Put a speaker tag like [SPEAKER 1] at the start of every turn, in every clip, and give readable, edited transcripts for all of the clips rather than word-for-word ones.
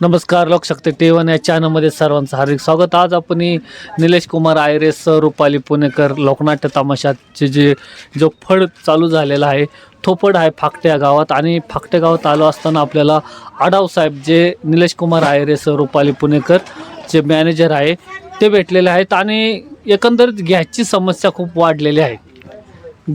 [SPEAKER 1] नमस्कार. लोकशक्ती टी1 या चॅनलमध्ये सर्वांचं हार्दिक स्वागत. आज आपण निलेश कुमार आयरेस, रुपाली पुणेकर लोकनाट्य तमाशाचे जो फड चालू झालेला आहे तो फड आहे फाकट्या गावात. आणि फाकट्या गावात आलो असताना आपल्याला आढाव साहेब जे निलेश कुमार आयरेस, रुपाली पुणेकर जे मॅनेजर आहे ते भेटलेले आहेत. आणि एकंदरीत गॅसची समस्या खूप वाढलेली आहे.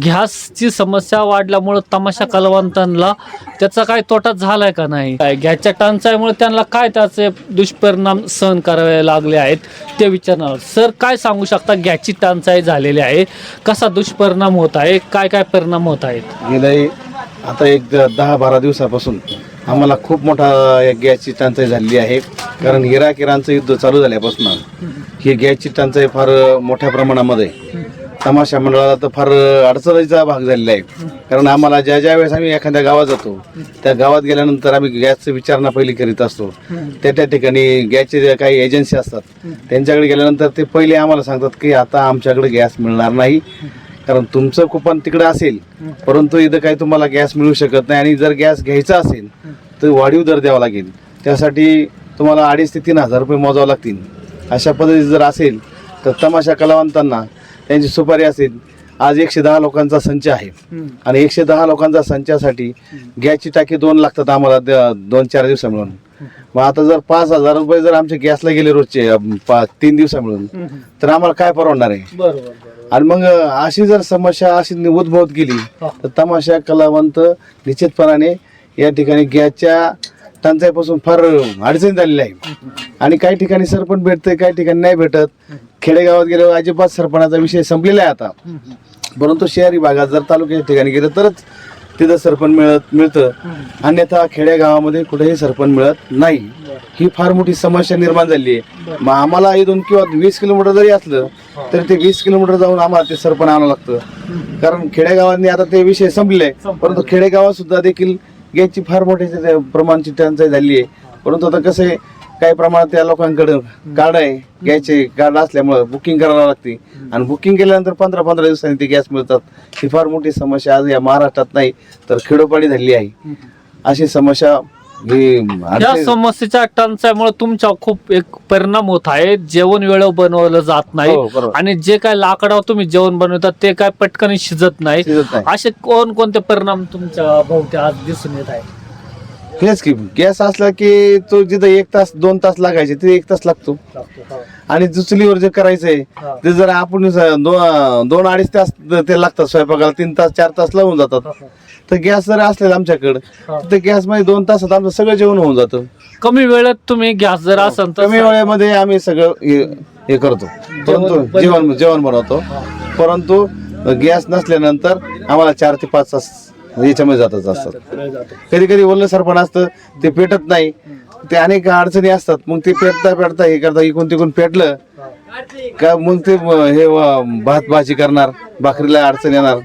[SPEAKER 1] गॅसची समस्या वाढल्यामुळं तमाशा कलावंतांना त्याचा काय तोटा झालाय का नाही, गॅसच्या टंचाईमुळे त्यांना काय त्याचे दुष्परिणाम सहन करावे लागले आहेत ते विचारणार. सर, काय सांगू शकता? गॅसची टंचाई झालेली आहे, कसा दुष्परिणाम होत आहे, काय काय परिणाम होत आहेत?
[SPEAKER 2] गेले आता एक 10-12 दिवसापासून आम्हाला खूप मोठा गॅसची टंचाई झालेली आहे. कारण इराक-इराणचं युद्ध चालू झाल्यापासून ही गॅसची टंचाई फार मोठ्या प्रमाणामध्ये तमाशा मंडळाला तर फार अडचणीचा भाग झालेला आहे. कारण आम्हाला ज्या वेळेस आम्ही एखाद्या गावात जातो त्या गावात गेल्यानंतर आम्ही गॅसची विचारणा पहिली करीत असतो. त्या ठिकाणी गॅसचे जे काही एजन्सी असतात त्यांच्याकडे गेल्यानंतर ते पहिले आम्हाला सांगतात की आता आमच्याकडे गॅस मिळणार नाही, कारण तुमचं कुपन तिकडे असेल परंतु इथं काही तुम्हाला गॅस मिळू शकत नाही. आणि जर गॅस घ्यायचा असेल तर वाढीव दर द्यावा लागेल, त्यासाठी तुम्हाला 2,500 ते 3,000 रुपये मोजावं लागतील. अशा पद्धतीचं जर असेल तर तमाशा कलावंतांना त्यांची सुपारी असेल. आज 110 लोकांचा संच आहे आणि 110 लोकांचा संचासाठी गॅसची टाकी 2 लागतात आम्हाला 2-4 दिवसा मिळून. मग आता जर 5,000 रुपये जर आमचे गॅसला गेले रोजचे 3 दिवसा मिळून तर आम्हाला काय परवडणार आहे?
[SPEAKER 1] बरोबर.
[SPEAKER 2] आणि मग अशी जर समस्या अशी उद्भवत गेली तर तमाशा कलावंत निश्चितपणाने या ठिकाणी गॅसच्या टंचाईपासून फार अडचणी झालेली आहे. आणि काही ठिकाणी सरपण भेटतंय, काही ठिकाणी नाही भेटत. खेडेगावात गेल्यावर अजिबात सरपणाचा विषय संपलेला आहे आता. परंतु शहरी भागात जर तालुक्याच्या ठिकाणी गेलं तरच तिथं सरपण मिळतं, अन्यथा खेडेगावामध्ये कुठेही सरपण मिळत नाही. ही फार मोठी समस्या निर्माण झाली आहे. मग आम्हाला इथून किंवा 20 किलोमीटर जरी असलं तरी ते 20 किलोमीटर जाऊन आम्हाला ते सरपण आणावं लागतं. कारण खेडेगावांनी आता ते विषय संपले, परंतु खेडेगावात सुद्धा देखील गॅसची फार मोठ्या प्रमाणाची टंचाई झाली आहे. परंतु आता कसं आहे, काही प्रमाणात त्या लोकांकडे कार्ड आहे, गॅसचे कार्ड असल्यामुळे बुकिंग करावं लागते आणि बुकिंग केल्यानंतर 15-15 दिवसांनी ते गॅस मिळतात. ही फार मोठी समस्या आज या महाराष्ट्रात नाही तर खेडोपाडी झाली आहे. अशी समस्या
[SPEAKER 1] या समस्येच्या टंचाईमुळे तुमच्या खूप एक परिणाम होत आहे. जेवण वेळेवर बनवलं जात नाही आणि जे काय लाकडावर तुम्ही जेवण बनवतात ते काय पटकन शिजत नाही. असे कोणते परिणाम तुमच्या भोवती आज दिसून येत आहे?
[SPEAKER 2] हेच की गॅस असला की तो जिथं 1 तास 2 तास लागायचे ते 1 तास लागतो. आणि चुलीवर जे करायचंय ते जर आपण 2-2.5 तास ते लागतात स्वयंपाकाला, 3 तास 4 तास लावून जातात. तर गॅस जर असलेला आमच्याकडे तर गॅस मध्ये 2 तासात आमचं सगळं जेवण होऊन जातं.
[SPEAKER 1] कमी वेळेत तुम्ही गॅस जर असेल तर
[SPEAKER 2] कमी वेळेमध्ये आम्ही सगळं हे करतो, परंतु जेवण बनवतो. परंतु गॅस नसल्यानंतर आम्हाला 4 ते 5 तास याच्यामध्ये जातच असतात. कधी कधी ओलं सरपण असतं ते पेटत नाही, ते अनेक अडचणी असतात. मग ते पेटता हे करता इकडून तिकडून पेटलं का मग ते हे भात भाजी करणार, भाकरीला अडचण येणार.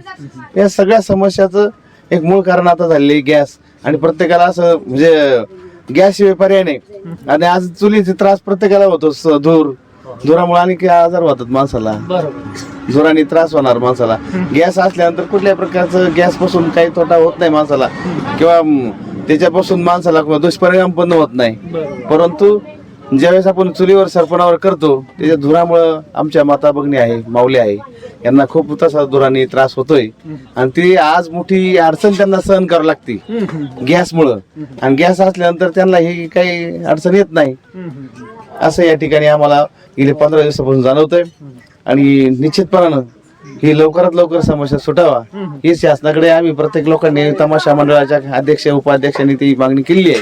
[SPEAKER 2] या सगळ्या समस्याचं एक मूळ कारण आता झालेली गॅस. आणि प्रत्येकाला असं म्हणजे गॅस शिवाय पर्याय नाही. आणि आज चुलीचा त्रास प्रत्येकाला होतो. धुरामुळे आणि आजार होतात माणसाला, धुराने त्रास होणार माणसाला. गॅस असल्यानंतर कुठल्याही प्रकारचं गॅस पासून काही तोटा होत नाही माणसाला, किंवा त्याच्यापासून माणसाला दुष्परिणाम पण होत नाही. परंतु ज्यावेळेस आपण चुलीवर सरपणावर करतो त्याच्या धुरामुळं आमच्या माता भगिनी आहे, माऊली आहे, यांना खूप तसा धुराने त्रास होतोय. आणि ती आज मोठी अडचण त्यांना सहन करावी लागते गॅसमुळं. आणि गॅस असल्यानंतर त्यांना ही काही अडचण येत नाही. असं या ठिकाणी आम्हाला गेले 15 दिवसापासून जाणवतंय. आणि निश्चितपणानं ही लवकरात लवकर समस्या सुटावा ही शासनाकडे आम्ही प्रत्येक लोकांनी, तमाशा मंडळाच्या अध्यक्ष उपाध्यक्षांनी ती मागणी केली आहे.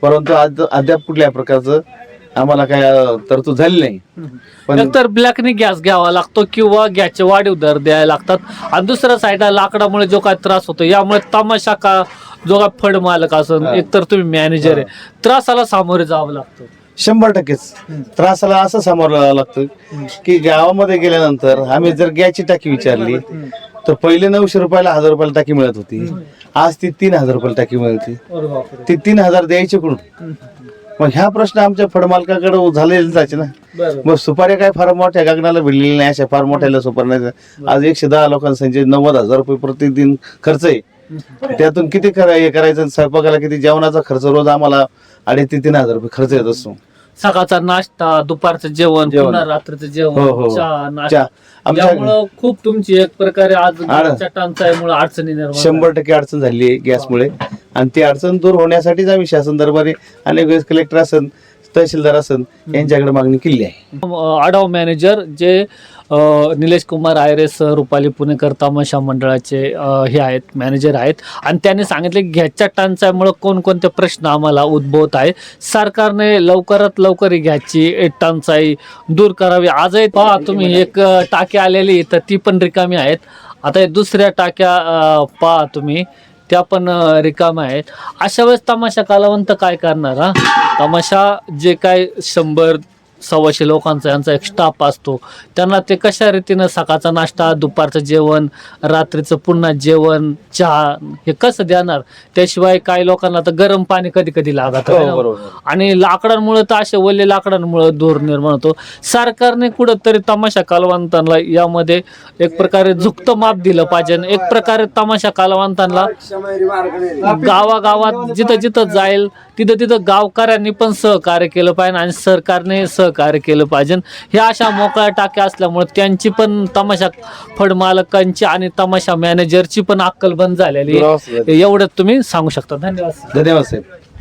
[SPEAKER 2] परंतु अद्याप कुठल्या प्रकारचं आम्हाला काय तरतूद झाली नाही.
[SPEAKER 1] पण तर ब्लॅकने गॅस घ्यावा लागतो किंवा गॅसचे वाढीव दर द्यायला लागतात. आणि दुसऱ्या साईडला लाकडामुळे जो काय त्रास होतो यामुळे तमाशा का जो काय फड मालक असून एकतर तुम्ही मॅनेजर आहे, त्रासाला सामोरे जावं लागतं.
[SPEAKER 2] 100%च त्रासाला असं सामोरं जावं लागतं की गावामध्ये गेल्यानंतर आम्ही जर गॅसची टाकी विचारली तर पहिले 900 रुपयाला 1000 रुपयाला टाकी मिळत होती. आज ती 3,000 रुपयाला टाकी मिळते. ती 3,000 द्यायचे कुठून? मग ह्या प्रश्न आमच्या फडमालकाकडे झालेले जायचे ना. मग सुपाऱ्या काय फार मोठ्या गगनाला भिडलेल्या नाही, अशा फार मोठ्याला सुपार नाही. आज 110 लोकांचा संचय 90,000 रुपये प्रतिदिन खर्च आहे. त्यातून किती हे करायचं, स्वयंपाकाला किती, जेवणाचा खर्च रोज आम्हाला 2,500-3,000 रुपये खर्च येत असतो.
[SPEAKER 1] सकाळचा नाश्ता, दुपारचं जेवण, पुन्हा रात्रीचं
[SPEAKER 2] हो,
[SPEAKER 1] जेवण,
[SPEAKER 2] हो.
[SPEAKER 1] चहा, नाश्ता,
[SPEAKER 2] आमच्या
[SPEAKER 1] यामुळं खूप तुमची एक प्रकारे आज गॅसच्या टंचाईमुळे अडचणी निर्माण झाल्या.
[SPEAKER 2] 100% अडचण झाली आहे गॅसमुळे, आणि ती अडचण दूर होण्यासाठीच आम्ही शासन दरबारी अनेक वेळेस कलेक्टर असन, तहसीलदार असन यांच्याकडे मागणी केली आहे.
[SPEAKER 1] आढाव मॅनेजर जे निलेश कुमार आयरेस रुपाली पुणेकर तमाशा मंडळाचे हे आहेत, मॅनेजर आहेत, आणि त्यांनी सांगितले की गॅसच्या टंचाईमुळे कोणकोणते प्रश्न आम्हाला उद्भवत आहे. सरकारने लवकरात लवकर ही गॅसची टंचाई दूर करावी. आजही पहा तुम्ही, एक टाकी आलेली तर ती पण रिकामी आहेत. आता हे दुसऱ्या टाक्या पहा तुम्ही, त्या पण रिकाम्या आहेत. अशा वेळेस तमाशा कलावंत काय करणार? हा, तमाशा जे काय 100-125 लोकांचा यांचा एक स्टाफ असतो, त्यांना ते कशा रीतीनं सकाळचा नाश्ता, दुपारचं जेवण, रात्रीचं पुन्हा जेवण, चहा हे कसं देणार? त्याशिवाय काही लोकांना तर गरम पाणी कधी कधी लागत आहे ना. आणि लाकडांमुळे तर असे ओले लाकडांमुळे धूर निर्माण होतो. सरकारने कुठंतरी तमाशा कलावंतांना यामध्ये एक प्रकारे झुकतं माप दिलं पाहिजे. एक प्रकारे तमाशा कलावंतांना गावागावात जिथं जिथं जाईल तिथं गावकऱ्यांनी पण सहकार्य केलं पाहिजे आणि सरकारने सहकार्य केलं पाहिजे. ह्या अशा मोकळ्या टाक्या असल्यामुळे त्यांची पण, तमाशा फड मालकांची आणि तमाशा मॅनेजरची पण अक्कल बंद झालेली. एवढं तुम्ही सांगू शकता. धन्यवाद.
[SPEAKER 2] धन्यवाद साहेब.